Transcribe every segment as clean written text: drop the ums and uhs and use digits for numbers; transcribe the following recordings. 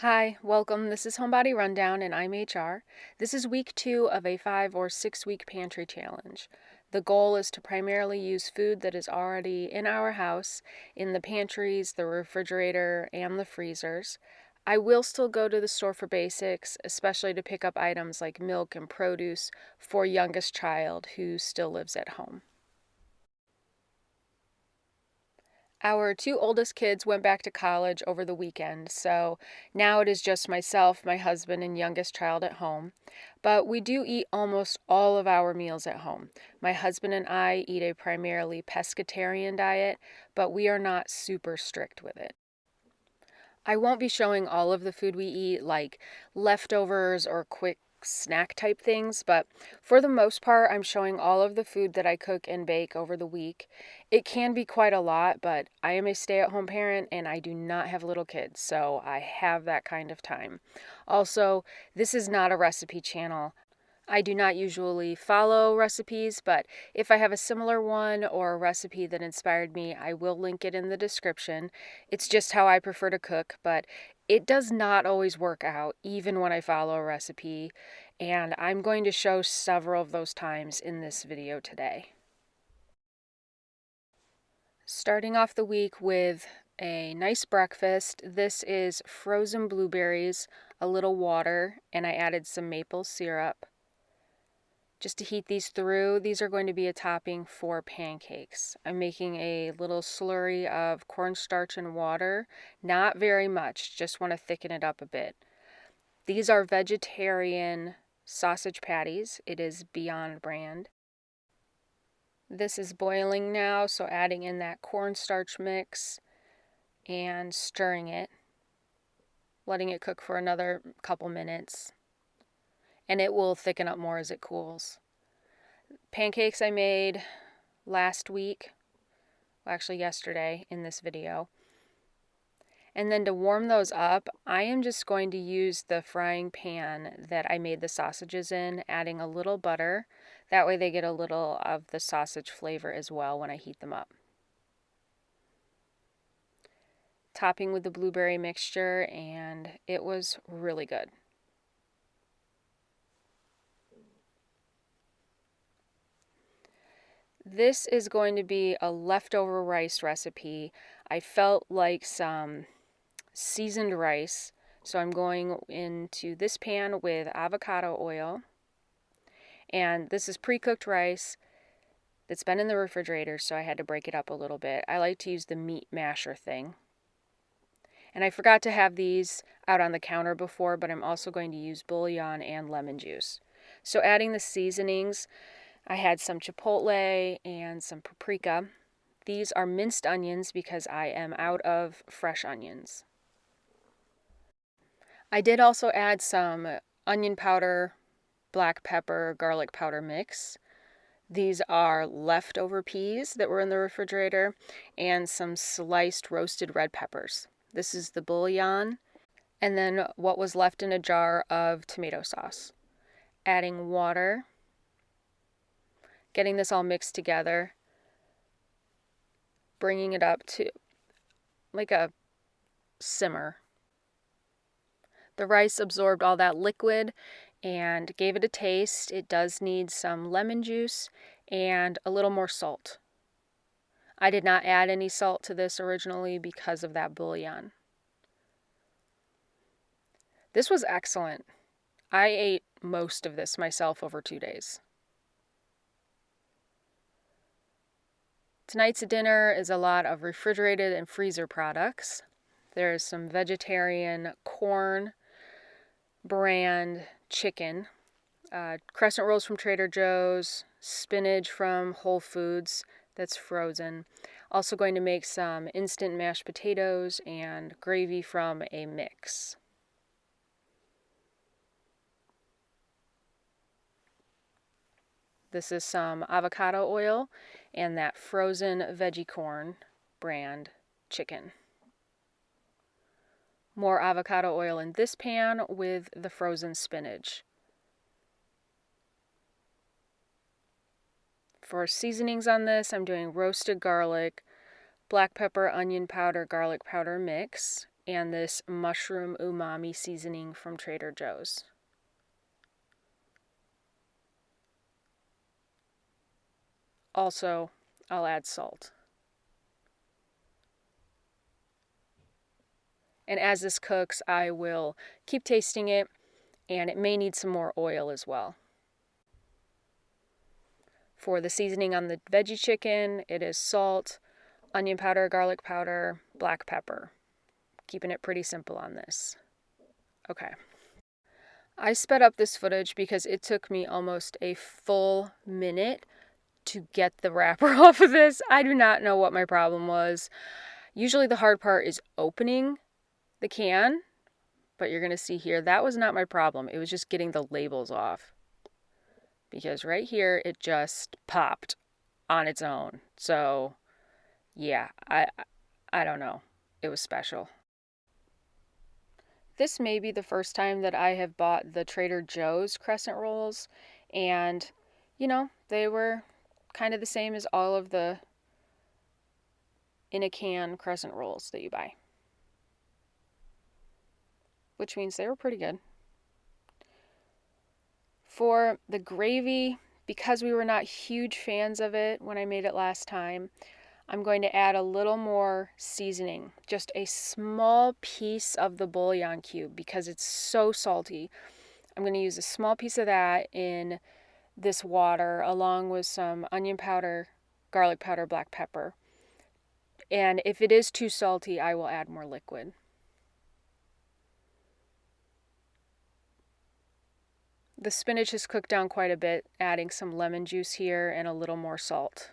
Hi, welcome. This is Homebody Rundown and I'm HR. This is week 2 of a 5 or 6 week pantry challenge. The goal is to primarily use food that is already in our house, in the pantries, the refrigerator, and the freezers. I will still go to the store for basics, especially to pick up items like milk and produce for youngest child who still lives at home. Our 2 oldest kids went back to college over the weekend, so now it is just myself, my husband, and youngest child at home. But we do eat almost all of our meals at home. My husband and I eat a primarily pescatarian diet, but we are not super strict with it. I won't be showing all of the food we eat, like leftovers or quick snack type things, but for the most part, I'm showing all of the food that I cook and bake over the week. It can be quite a lot, but I am a stay-at-home parent and I do not have little kids, so I have that kind of time. Also, this is not a recipe channel. I do not usually follow recipes, but if I have a similar one or a recipe that inspired me, I will link it in the description. It's just how I prefer to cook, but it does not always work out, even when I follow a recipe, and I'm going to show several of those times in this video today. Starting off the week with a nice breakfast. This is frozen blueberries, a little water, and I added some maple syrup. Just to heat these through, these are going to be a topping for pancakes. I'm making a little slurry of cornstarch and water, not very much, just want to thicken it up a bit. These are vegetarian sausage patties. It is Beyond brand. This is boiling now, so adding in that cornstarch mix and stirring it, letting it cook for another couple minutes, and it will thicken up more as it cools. Pancakes I made last week, well, actually yesterday in this video. And then to warm those up, I am just going to use the frying pan that I made the sausages in, adding a little butter. That way they get a little of the sausage flavor as well when I heat them up. Topping with the blueberry mixture, and it was really good. This is going to be a leftover rice recipe. I felt like some seasoned rice, so I'm going into this pan with avocado oil, and this is pre-cooked rice that's been in the refrigerator, so I had to break it up a little bit. I like to use the meat masher thing, and I forgot to have these out on the counter before, but I'm also going to use bouillon and lemon juice. So adding the seasonings, I had some chipotle and some paprika. These are minced onions because I am out of fresh onions. I did also add some onion powder, black pepper, garlic powder mix. These are leftover peas that were in the refrigerator and some sliced roasted red peppers. This is the bouillon, and then what was left in a jar of tomato sauce. Adding water, getting this all mixed together, bringing it up to like a simmer. The rice absorbed all that liquid and gave it a taste. It does need some lemon juice and a little more salt. I did not add any salt to this originally because of that bouillon. This was excellent. I ate most of this myself over 2 days. Tonight's dinner is a lot of refrigerated and freezer products. There's some vegetarian corn brand chicken, crescent rolls from Trader Joe's, spinach from Whole Foods that's frozen. Also going to make some instant mashed potatoes and gravy from a mix. This is some avocado oil and that frozen veggie corn brand chicken. More avocado oil in this pan with the frozen spinach. For seasonings on this, I'm doing roasted garlic, black pepper, onion powder, garlic powder mix, and this mushroom umami seasoning from Trader Joe's. Also, I'll add salt. And as this cooks, I will keep tasting it, and it may need some more oil as well. For the seasoning on the veggie chicken, it is salt, onion powder, garlic powder, black pepper. Keeping it pretty simple on this. Okay. I sped up this footage because it took me almost a full minute to get the wrapper off of this. I do not know what my problem was. Usually the hard part is opening the can, but you're going to see here, that was not my problem. It was just getting the labels off. Because right here, it just popped on its own. So, yeah, I don't know. It was special. This may be the first time that I have bought the Trader Joe's crescent rolls, and, they were kind of the same as all of the in a can crescent rolls that you buy. Which means they were pretty good. For the gravy, because we were not huge fans of it when I made it last time, I'm going to add a little more seasoning, just a small piece of the bouillon cube because it's so salty. I'm going to use a small piece of that in this water along with some onion powder, garlic powder, black pepper. And if it is too salty, I will add more liquid. The spinach has cooked down quite a bit, adding some lemon juice here and a little more salt.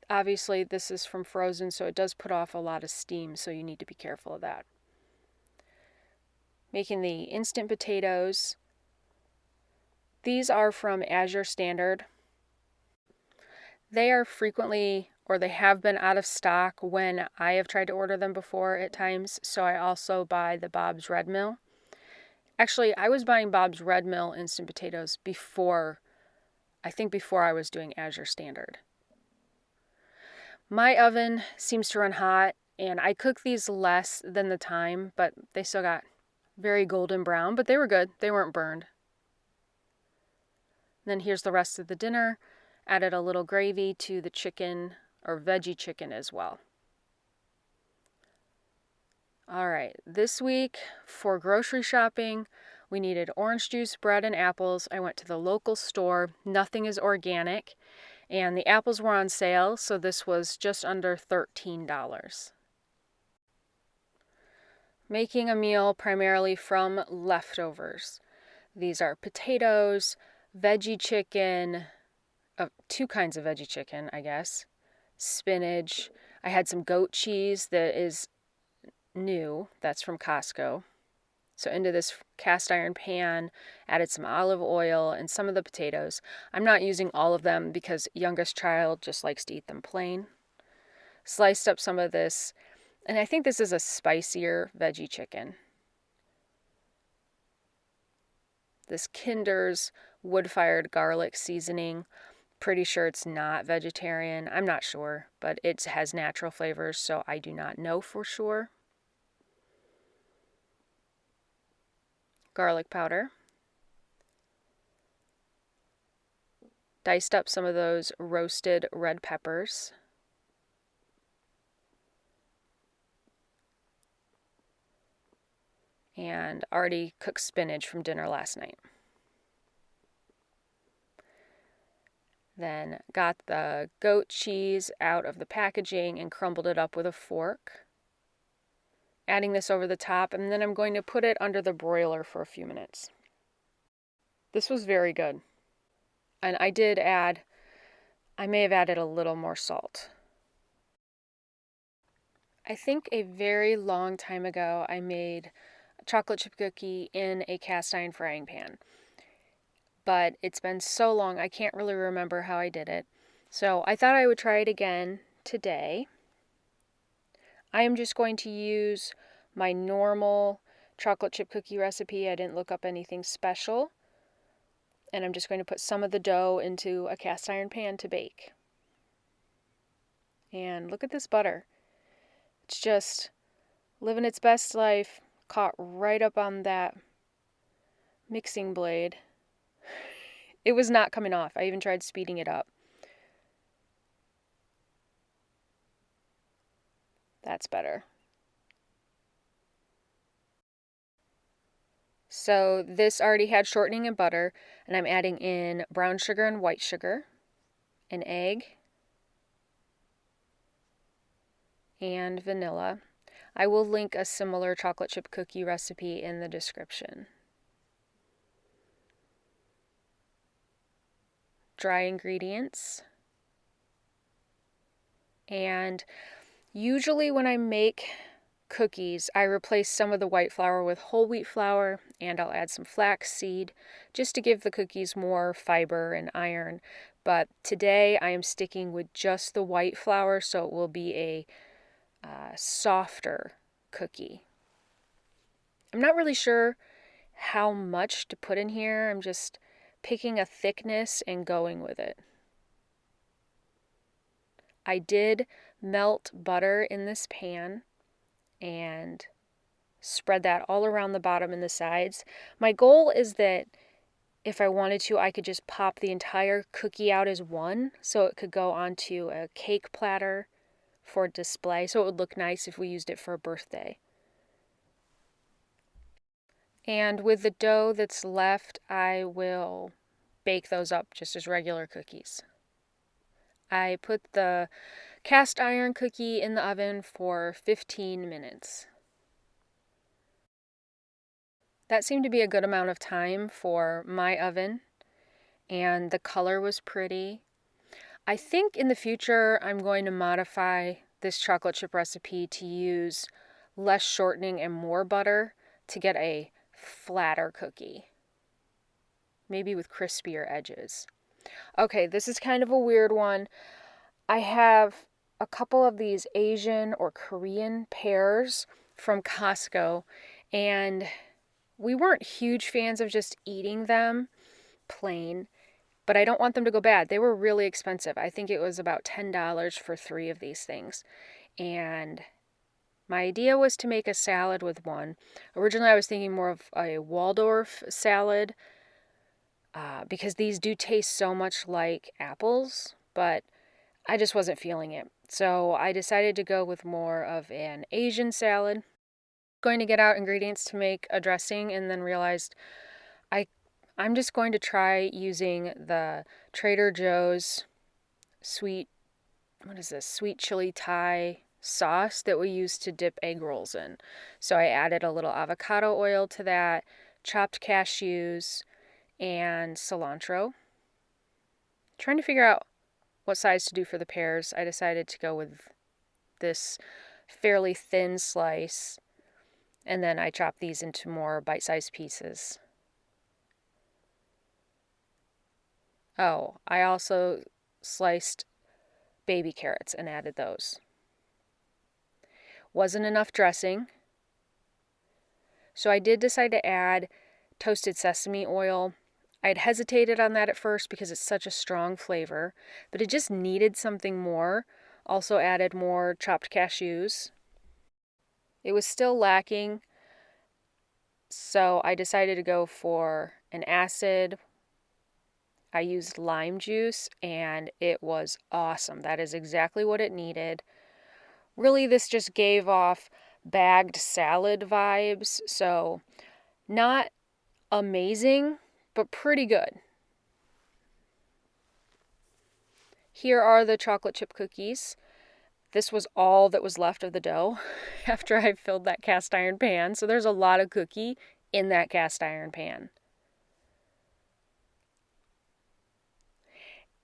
Obviously, this is from frozen, so it does put off a lot of steam, so you need to be careful of that. Making the instant potatoes. These are from Azure Standard. They are frequently, or they have been out of stock when I have tried to order them before at times, so I also buy the Bob's Red Mill. Actually, I was buying Bob's Red Mill instant potatoes before I was doing Azure Standard. My oven seems to run hot, and I cook these less than the time, but they still got very golden brown, but they were good. They weren't burned. And then here's the rest of the dinner. Added a little gravy to the chicken or veggie chicken as well. All right, this week for grocery shopping, we needed orange juice, bread, and apples. I went to the local store. Nothing is organic, and the apples were on sale, so this was just under $13. Making a meal primarily from leftovers. These are potatoes, veggie chicken, two kinds of veggie chicken, I guess, spinach. I had some goat cheese that is new, that's from Costco. So into this cast iron pan, added some olive oil and some of the potatoes. I'm not using all of them because youngest child just likes to eat them plain. Sliced up some of this, and I think this is a spicier veggie chicken. This Kinder's wood-fired garlic seasoning. Pretty sure it's not vegetarian. I'm not sure, but it has natural flavors, so I do not know for sure. Garlic powder. Diced up some of those roasted red peppers. And already cooked spinach from dinner last night. Then got the goat cheese out of the packaging and crumbled it up with a fork. Adding this over the top, and then I'm going to put it under the broiler for a few minutes. This was very good. And I may have added a little more salt. I think a very long time ago I made a chocolate chip cookie in a cast iron frying pan. But it's been so long, I can't really remember how I did it. So I thought I would try it again today. I am just going to use my normal chocolate chip cookie recipe. I didn't look up anything special. And I'm just going to put some of the dough into a cast iron pan to bake. And look at this butter. It's just living its best life, caught right up on that mixing blade. It was not coming off. I even tried speeding it up. That's better. So this already had shortening and butter, and I'm adding in brown sugar and white sugar, an egg, and vanilla. I will link a similar chocolate chip cookie recipe in the description. Dry ingredients. And usually when I make cookies, I replace some of the white flour with whole wheat flour, and I'll add some flax seed just to give the cookies more fiber and iron. But today I am sticking with just the white flour, so it will be a softer cookie. I'm not really sure how much to put in here. I'm just picking a thickness and going with it. I did melt butter in this pan and spread that all around the bottom and the sides. My goal is that if I wanted to, I could just pop the entire cookie out as one, so it could go onto a cake platter for display, so it would look nice if we used it for a birthday. And with the dough that's left, I will bake those up just as regular cookies. I put the cast iron cookie in the oven for 15 minutes. That seemed to be a good amount of time for my oven, and the color was pretty. I think in the future I'm going to modify this chocolate chip recipe to use less shortening and more butter to get a flatter cookie. Maybe with crispier edges. Okay, this is kind of a weird one. I have a couple of these Asian or Korean pears from Costco, and we weren't huge fans of just eating them plain, but I don't want them to go bad. They were really expensive. I think it was about $10 for 3 of these things. And my idea was to make a salad with one. Originally, I was thinking more of a Waldorf salad because these do taste so much like apples, but I just wasn't feeling it. So I decided to go with more of an Asian salad. Going to get out ingredients to make a dressing, and then realized I'm just going to try using the Trader Joe's sweet chili Thai sauce that we use to dip egg rolls in. So I added a little avocado oil to that, chopped cashews, and cilantro. Trying to figure out what size to do for the pears. I decided to go with this fairly thin slice, and then I chopped these into more bite-sized pieces. Oh, I also sliced baby carrots and added those. Wasn't enough dressing, so I did decide to add toasted sesame oil. I'd hesitated on that at first because it's such a strong flavor, but it just needed something more. Also added more chopped cashews. It was still lacking, so I decided to go for an acid. I used lime juice, and it was awesome. That is exactly what it needed. Really, this just gave off bagged salad vibes, so not amazing, but pretty good. Here are the chocolate chip cookies. This was all that was left of the dough after I filled that cast iron pan, so there's a lot of cookie in that cast iron pan.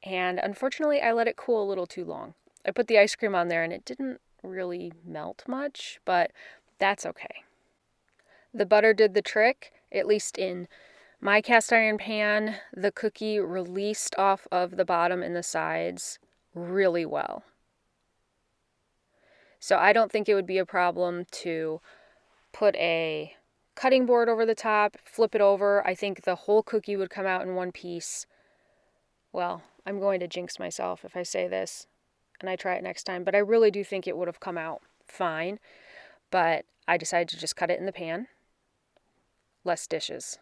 And unfortunately, I let it cool a little too long. I put the ice cream on there and it didn't really melt much, but that's okay. The butter did the trick, at least in my cast iron pan. The cookie released off of the bottom and the sides really well. So I don't think it would be a problem to put a cutting board over the top, flip it over. I think the whole cookie would come out in one piece. Well, I'm going to jinx myself if I say this and I try it next time, but I really do think it would have come out fine. But I decided to just cut it in the pan. Less dishes.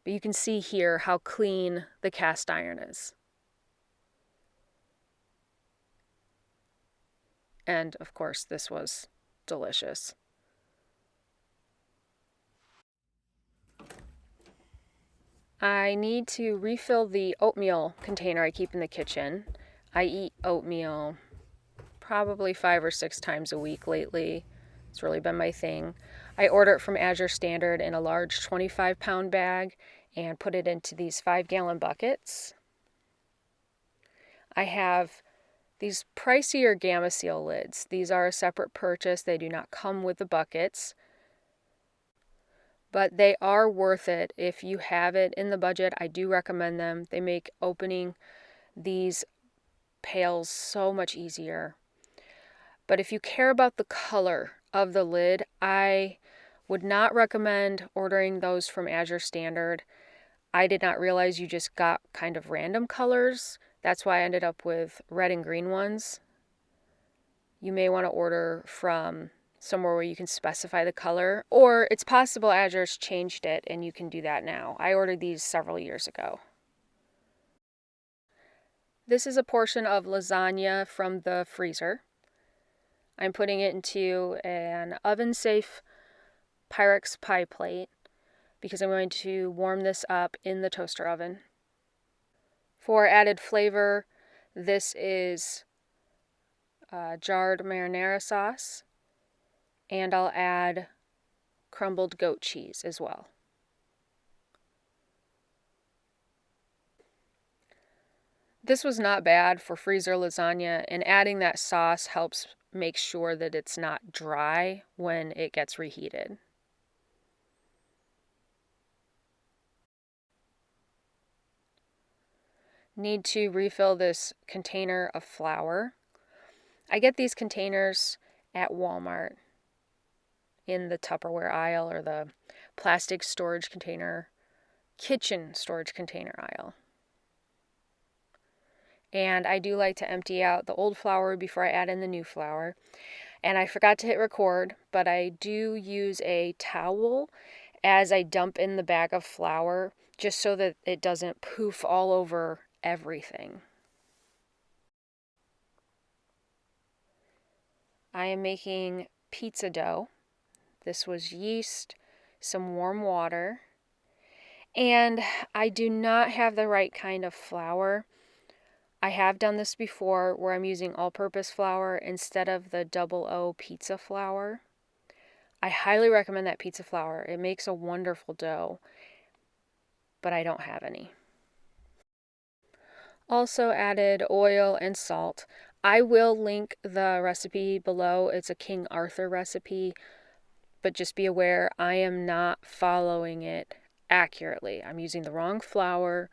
But you can see here how clean the cast iron is. And of course, this was delicious. I need to refill the oatmeal container I keep in the kitchen. I eat oatmeal probably 5 or 6 times a week lately. It's really been my thing. I order it from Azure Standard in a large 25-pound bag and put it into these 5-gallon buckets. I have these pricier Gamma Seal lids. These are a separate purchase. They do not come with the buckets. But they are worth it if you have it in the budget. I do recommend them. They make opening these pails so much easier. But if you care about the color of the lid, I would not recommend ordering those from Azure Standard. I did not realize you just got kind of random colors. That's why I ended up with red and green ones. You may want to order from somewhere where you can specify the color, or it's possible Azure's changed it and you can do that now. I ordered these several years ago. This is a portion of lasagna from the freezer. I'm putting it into an oven-safe Pyrex pie plate because I'm going to warm this up in the toaster oven. For added flavor, this is jarred marinara sauce, and I'll add crumbled goat cheese as well. This was not bad for freezer lasagna, and adding that sauce helps make sure that it's not dry when it gets reheated. Need to refill this container of flour. I get these containers at Walmart in the Tupperware aisle or the plastic storage container, kitchen storage container aisle. And I do like to empty out the old flour before I add in the new flour. And I forgot to hit record, but I do use a towel as I dump in the bag of flour just so that it doesn't poof all over everything. I am making pizza dough. This was yeast, some warm water, and I do not have the right kind of flour. I have done this before where I'm using all-purpose flour instead of the double O pizza flour. I highly recommend that pizza flour. It makes a wonderful dough, but I don't have any. Also added oil and salt. I will link the recipe below. It's a King Arthur recipe, but just be aware I am not following it accurately. I'm using the wrong flour,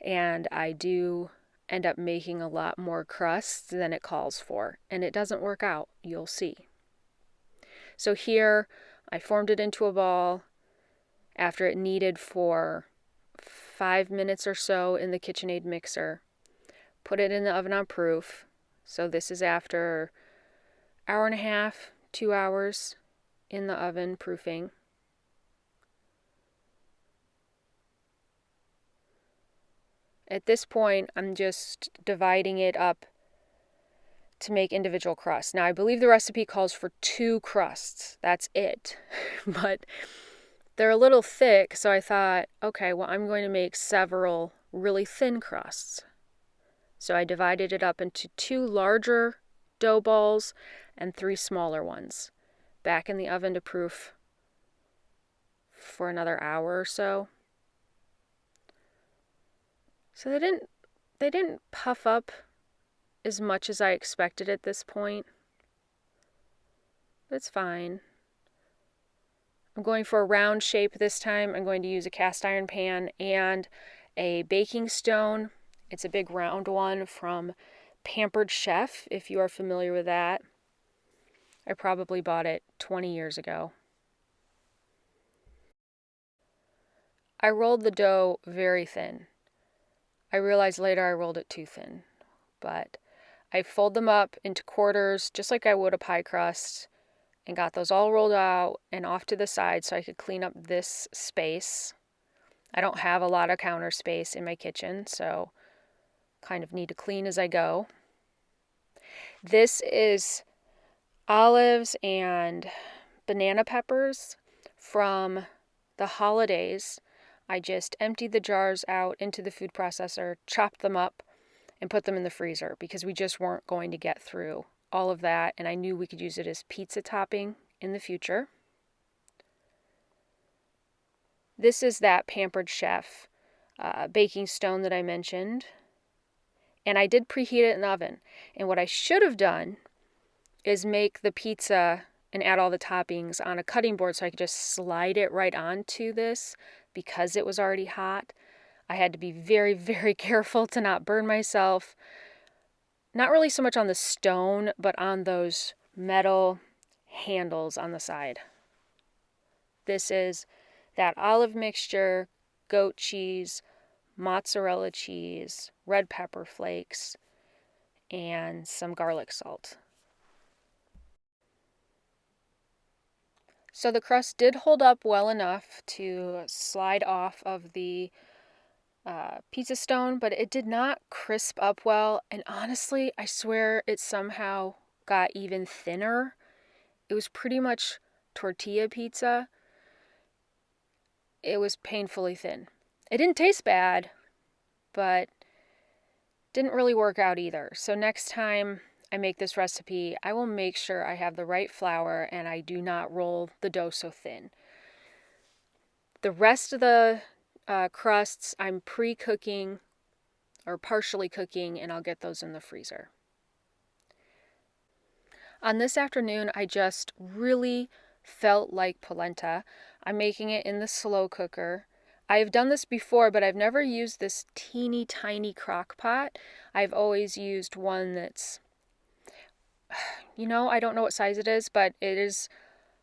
and I do end up making a lot more crust than it calls for, and it doesn't work out. You'll see. So here I formed it into a ball after it kneaded for 5 minutes or so in the KitchenAid mixer. Put it in the oven on proof. So this is after 1.5 hours, 2 hours in the oven proofing. At this point, I'm just dividing it up to make individual crusts. Now, I believe the recipe calls for 2 crusts. That's it. But they're a little thick, so I thought, okay, well, I'm going to make several really thin crusts. So I divided it up into 2 larger dough balls and 3 smaller ones. Back in the oven to proof for another hour or so. So they didn't puff up as much as I expected at this point. But it's fine. I'm going for a round shape this time. I'm going to use a cast iron pan and a baking stone. It's a big round one from Pampered Chef, if you are familiar with that. I probably bought it 20 years ago. I rolled the dough very thin. I realized later I rolled it too thin, but I fold them up into quarters just like I would a pie crust and got those all rolled out and off to the side so I could clean up this space. I don't have a lot of counter space in my kitchen, so kind of need to clean as I go. This is olives and banana peppers from the holidays. I just emptied the jars out into the food processor, chopped them up, and put them in the freezer because we just weren't going to get through all of that, and I knew we could use it as pizza topping in the future. This is that Pampered Chef baking stone that I mentioned, and I did preheat it in the oven. And what I should have done is make the pizza and add all the toppings on a cutting board so I could just slide it right onto this because it was already hot. I had to be very, very careful to not burn myself. Not really so much on the stone, but on those metal handles on the side. This is that olive mixture, goat cheese, mozzarella cheese, red pepper flakes, and some garlic salt. So the crust did hold up well enough to slide off of the pizza stone, but it did not crisp up well. And honestly, I swear it somehow got even thinner. It was pretty much tortilla pizza. It was painfully thin. It didn't taste bad, but didn't really work out either. So next time I make this recipe, I will make sure I have the right flour and I do not roll the dough so thin. The rest of the crusts I'm pre-cooking or partially cooking, and I'll get those in the freezer. On this afternoon, I just really felt like polenta. I'm making it in the slow cooker. I've done this before, but I've never used this teeny tiny crock pot. I've always used one that's, I don't know what size it is, but it is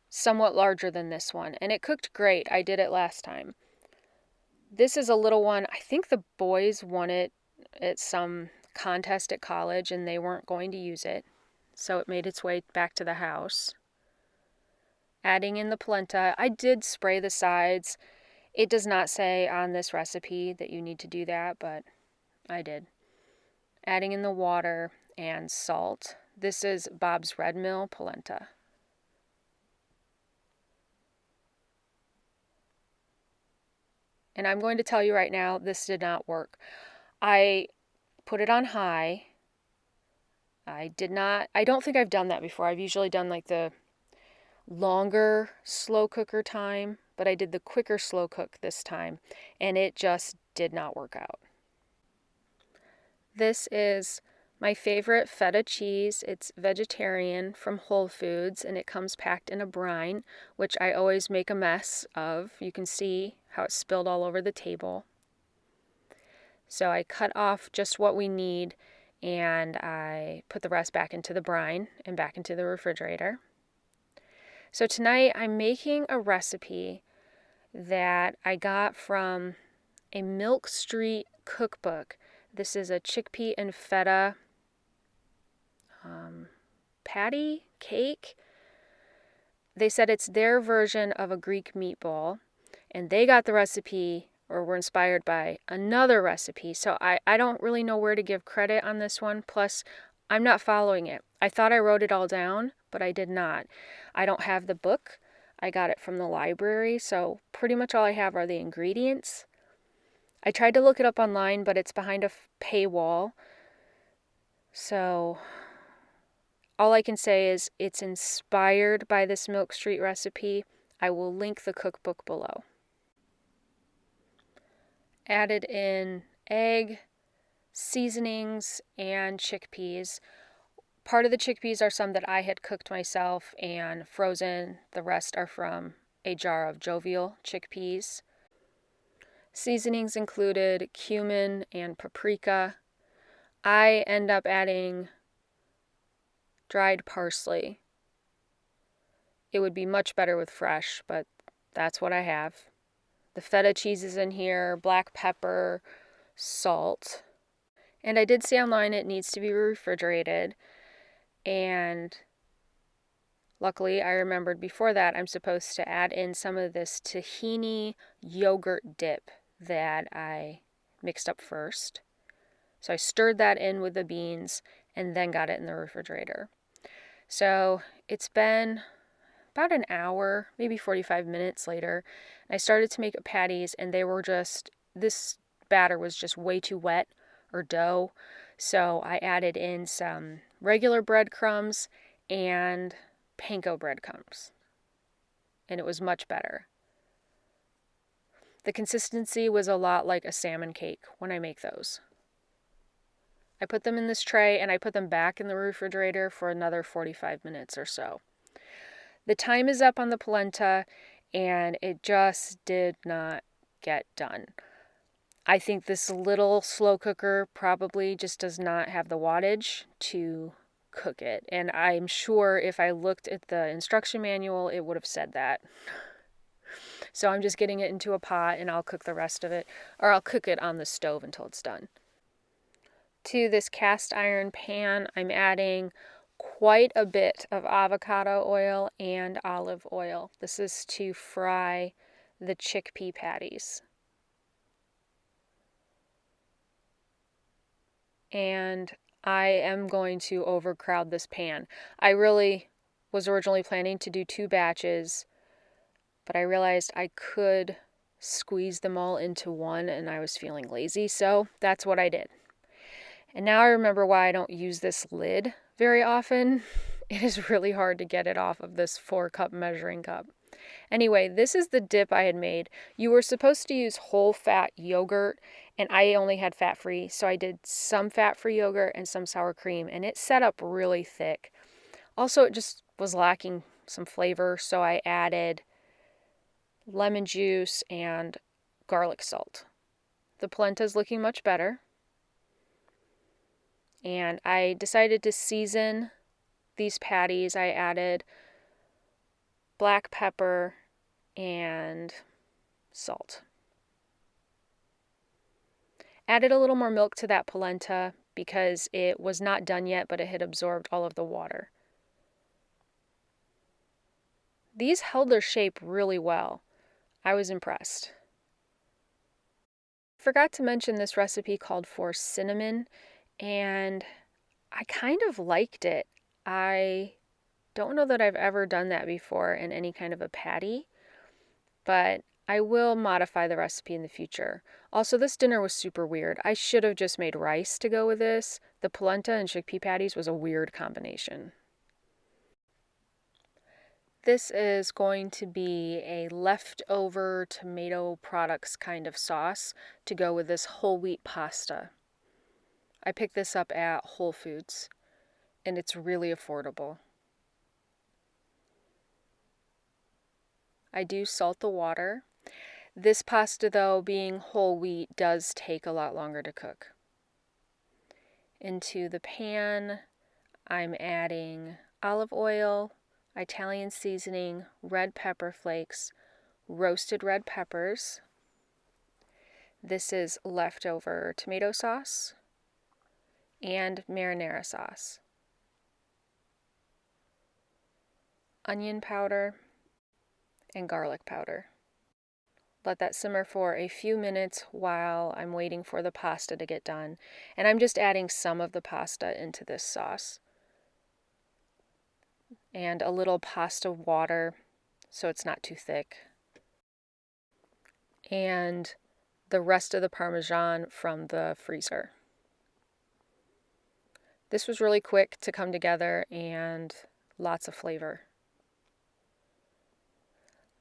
somewhat larger than this one. And it cooked great. I did it last time. This is a little one. I think the boys won it at some contest at college and they weren't going to use it. So it made its way back to the house. Adding in the polenta. I did spray the sides. It does not say on this recipe that you need to do that, but I did. Adding in the water and salt. This is Bob's Red Mill polenta. And I'm going to tell you right now, this did not work. I put it on high. I don't think I've done that before. I've usually done like the longer slow cooker time, but I did the quicker slow cook this time, and it just did not work out. This is my favorite feta cheese. It's vegetarian from Whole Foods, and it comes packed in a brine, which I always make a mess of. You can see how it's spilled all over the table. So I cut off just what we need, and I put the rest back into the brine and back into the refrigerator. So tonight I'm making a recipe that I got from a Milk Street cookbook. This is a chickpea and feta patty cake. They said it's their version of a Greek meatball, and they got the recipe or were inspired by another recipe. So I don't really know where to give credit on this one. Plus, I'm not following it. I thought I wrote it all down, but I did not. I don't have the book. I got it from the library, so pretty much all I have are the ingredients. I tried to look it up online, but it's behind a paywall. So all I can say is it's inspired by this Milk Street recipe. I will link the cookbook below. Added in egg, seasonings, and chickpeas. Part of the chickpeas are some that I had cooked myself and frozen. The rest are from a jar of jovial chickpeas. Seasonings included cumin and paprika. I end up adding dried parsley It would be much better with fresh, but that's what I have. The feta cheese is in here, black pepper, salt. And I did see online it needs to be refrigerated. And luckily, I remembered before that I'm supposed to add in some of this tahini yogurt dip that I mixed up first. So I stirred that in with the beans and then got it in the refrigerator. So it's been about an hour, maybe 45 minutes later. I started to make patties and this batter was just way too wet or dough. So I added in some regular breadcrumbs and panko breadcrumbs. And it was much better. The consistency was a lot like a salmon cake when I make those. I put them in this tray and I put them back in the refrigerator for another 45 minutes or so. The time is up on the polenta and it just did not get done. I think this little slow cooker probably just does not have the wattage to cook it. And I'm sure if I looked at the instruction manual, it would have said that. So I'm just getting it into a pot and I'll cook the rest of it, or I'll cook it on the stove until it's done. To this cast iron pan, I'm adding quite a bit of avocado oil and olive oil. This is to fry the chickpea patties. And I am going to overcrowd this pan. I really was originally planning to do 2 batches, but I realized I could squeeze them all into one and I was feeling lazy, so that's what I did. And now I remember why I don't use this lid very often. It is really hard to get it off of this 4-cup measuring cup. Anyway, this is the dip I had made. You were supposed to use whole fat yogurt, and I only had fat-free, so I did some fat-free yogurt and some sour cream, and it set up really thick. Also, it just was lacking some flavor, so I added lemon juice and garlic salt. The polenta is looking much better. And I decided to season these patties. I added black pepper and salt. Added a little more milk to that polenta because it was not done yet, but it had absorbed all of the water. These held their shape really well. I was impressed. Forgot to mention this recipe called for cinnamon, and I kind of liked it. I don't know that I've ever done that before in any kind of a patty, but I will modify the recipe in the future. Also, this dinner was super weird. I should have just made rice to go with this. The polenta and chickpea patties was a weird combination. This is going to be a leftover tomato products kind of sauce to go with this whole wheat pasta. I picked this up at Whole Foods, and it's really affordable. I do salt the water. This pasta, though, being whole wheat, does take a lot longer to cook. Into the pan, I'm adding olive oil, Italian seasoning, red pepper flakes, roasted red peppers. This is leftover tomato sauce and marinara sauce. Onion powder and garlic powder. Let that simmer for a few minutes while I'm waiting for the pasta to get done. And I'm just adding some of the pasta into this sauce. And a little pasta water so it's not too thick. And the rest of the Parmesan from the freezer. This was really quick to come together and lots of flavor.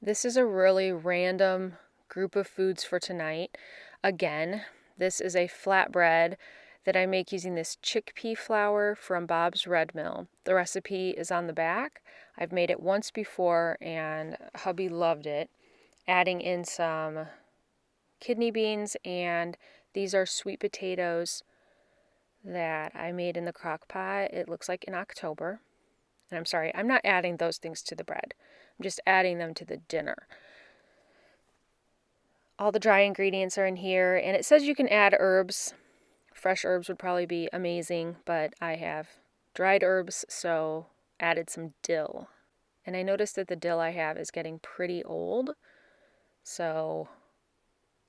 This is a really random group of foods for tonight. Again, this is a flatbread that I make using this chickpea flour from Bob's Red Mill. The recipe is on the back. I've made it once before and hubby loved it. Adding in some kidney beans, and these are sweet potatoes that I made in the crock pot. It looks like in October. And I'm sorry, I'm not adding those things to the bread. I'm just adding them to the dinner. All the dry ingredients are in here, and it says you can add herbs. Fresh herbs would probably be amazing, but I have dried herbs, so added some dill. And I noticed that the dill I have is getting pretty old, so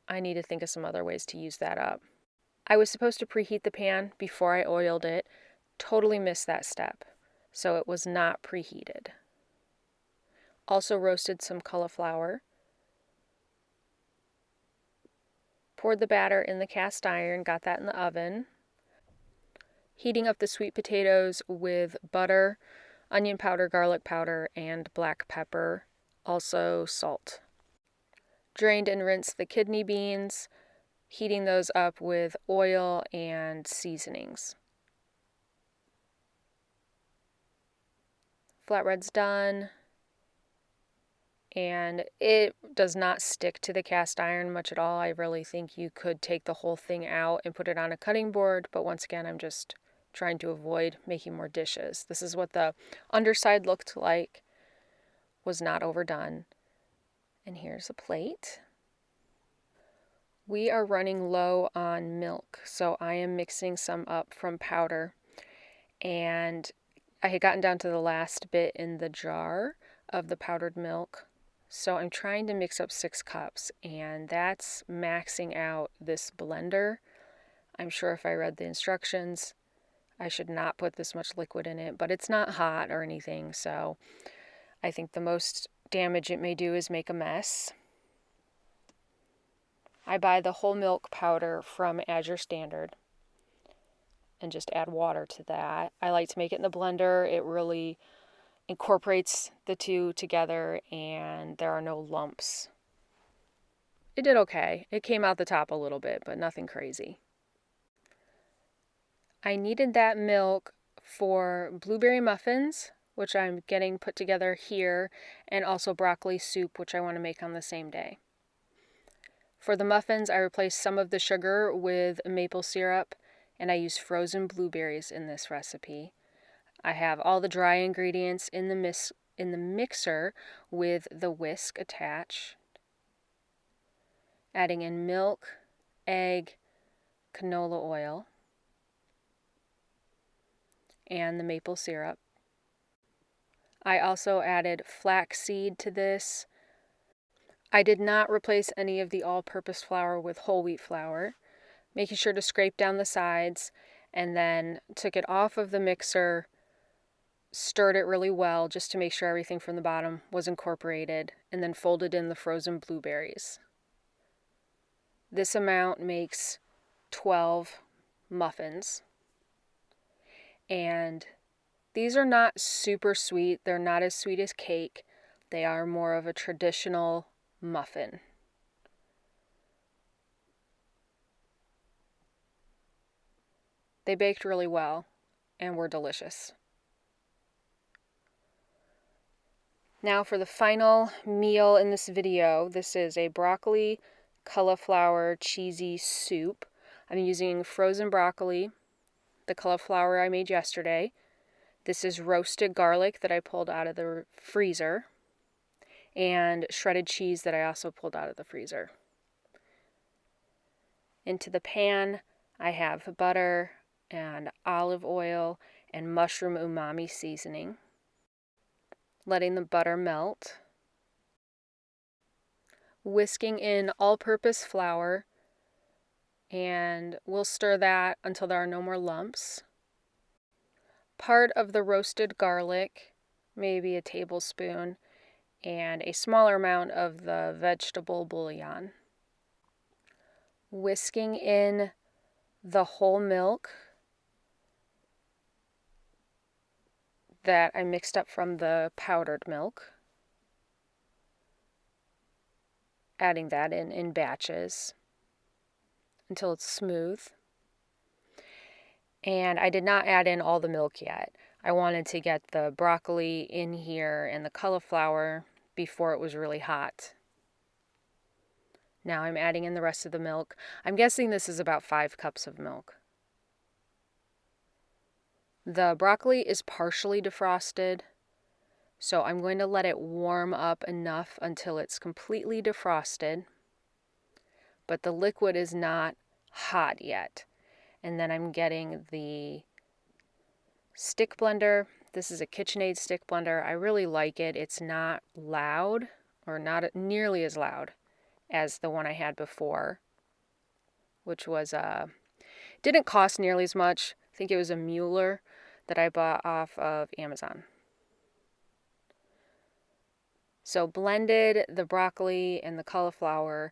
I need to think of some other ways to use that up. I was supposed to preheat the pan before I oiled it. Totally missed that step, so it was not preheated. Also roasted some cauliflower. Poured the batter in the cast iron, got that in the oven. Heating up the sweet potatoes with butter, onion powder, garlic powder, and black pepper. Also salt. Drained and rinsed the kidney beans, heating those up with oil and seasonings. Flatbread's done. And it does not stick to the cast iron much at all. I really think you could take the whole thing out and put it on a cutting board, but once again, I'm just trying to avoid making more dishes. This is what the underside looked like. Was not overdone. And here's a plate. We are running low on milk, so I am mixing some up from powder. And I had gotten down to the last bit in the jar of the powdered milk. So I'm trying to mix up 6 cups, and that's maxing out this blender. I'm sure if I read the instructions, I should not put this much liquid in it, but it's not hot or anything, so I think the most damage it may do is make a mess. I buy the whole milk powder from Azure Standard and just add water to that. I like to make it in the blender. It really incorporates the two together and there are no lumps. It did okay. It came out the top a little bit, but nothing crazy. I needed that milk for blueberry muffins, which I'm getting put together here, and also broccoli soup, which I want to make on the same day. For the muffins, I replaced some of the sugar with maple syrup, and I used frozen blueberries in this recipe. I have all the dry ingredients in the mixer with the whisk attached. Adding in milk, egg, canola oil, and the maple syrup. I also added flaxseed to this. I did not replace any of the all-purpose flour with whole wheat flour, making sure to scrape down the sides, and then took it off of the mixer, stirred it really well just to make sure everything from the bottom was incorporated, and then folded in the frozen blueberries. This amount makes 12 muffins. And these are not super sweet. They're not as sweet as cake. They are more of a traditional muffin. They baked really well and were delicious. Now for the final meal in this video. This is a broccoli, cauliflower, cheesy soup. I'm using frozen broccoli, the cauliflower I made yesterday. This is roasted garlic that I pulled out of the freezer, and shredded cheese that I also pulled out of the freezer. Into the pan, I have butter and olive oil and mushroom umami seasoning. Letting the butter melt. Whisking in all-purpose flour, and we'll stir that until there are no more lumps. Part of the roasted garlic, maybe a tablespoon, and a smaller amount of the vegetable bouillon. Whisking in the whole milk that I mixed up from the powdered milk. Adding that in batches until it's smooth. And I did not add in all the milk yet. I wanted to get the broccoli in here and the cauliflower before it was really hot. Now I'm adding in the rest of the milk. I'm guessing this is about 5 cups of milk. The broccoli is partially defrosted, So I'm going to let it warm up enough until it's completely defrosted, but the liquid is not hot yet. And then I'm getting the stick blender. This is a KitchenAid stick blender. I really like it. It's not loud, or not nearly as loud as the one I had before, which was didn't cost nearly as much. I think it was a Mueller that I bought off of Amazon. So blended the broccoli and the cauliflower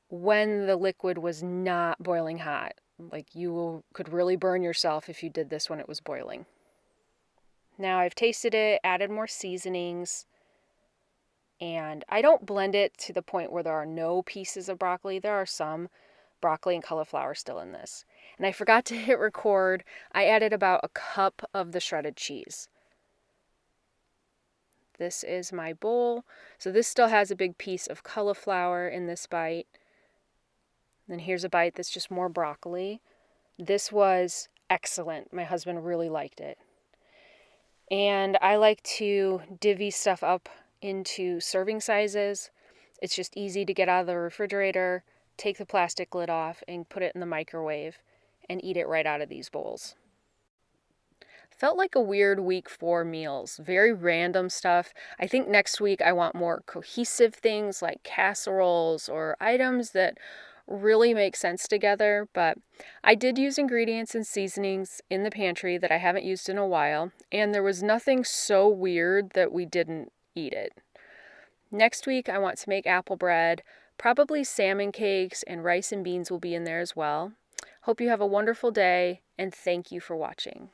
when the liquid was not boiling hot. Like, you could really burn yourself if you did this when it was boiling. Now I've tasted it, added more seasonings, and I don't blend it to the point where there are no pieces of broccoli. There are some broccoli and cauliflower still in this. And I forgot to hit record. I added about a cup of the shredded cheese. This is my bowl. So this still has a big piece of cauliflower in this bite. Then here's a bite that's just more broccoli. This was excellent. My husband really liked it. And I like to divvy stuff up into serving sizes. It's just easy to get out of the refrigerator, take the plastic lid off, and put it in the microwave and eat it right out of these bowls. Felt like a weird week for meals. Very random stuff. I think next week I want more cohesive things like casseroles or items that really make sense together, but I did use ingredients and seasonings in the pantry that I haven't used in a while, and there was nothing so weird that we didn't eat it. Next week I want to make apple bread, probably salmon cakes, and rice and beans will be in there as well. Hope you have a wonderful day, and thank you for watching.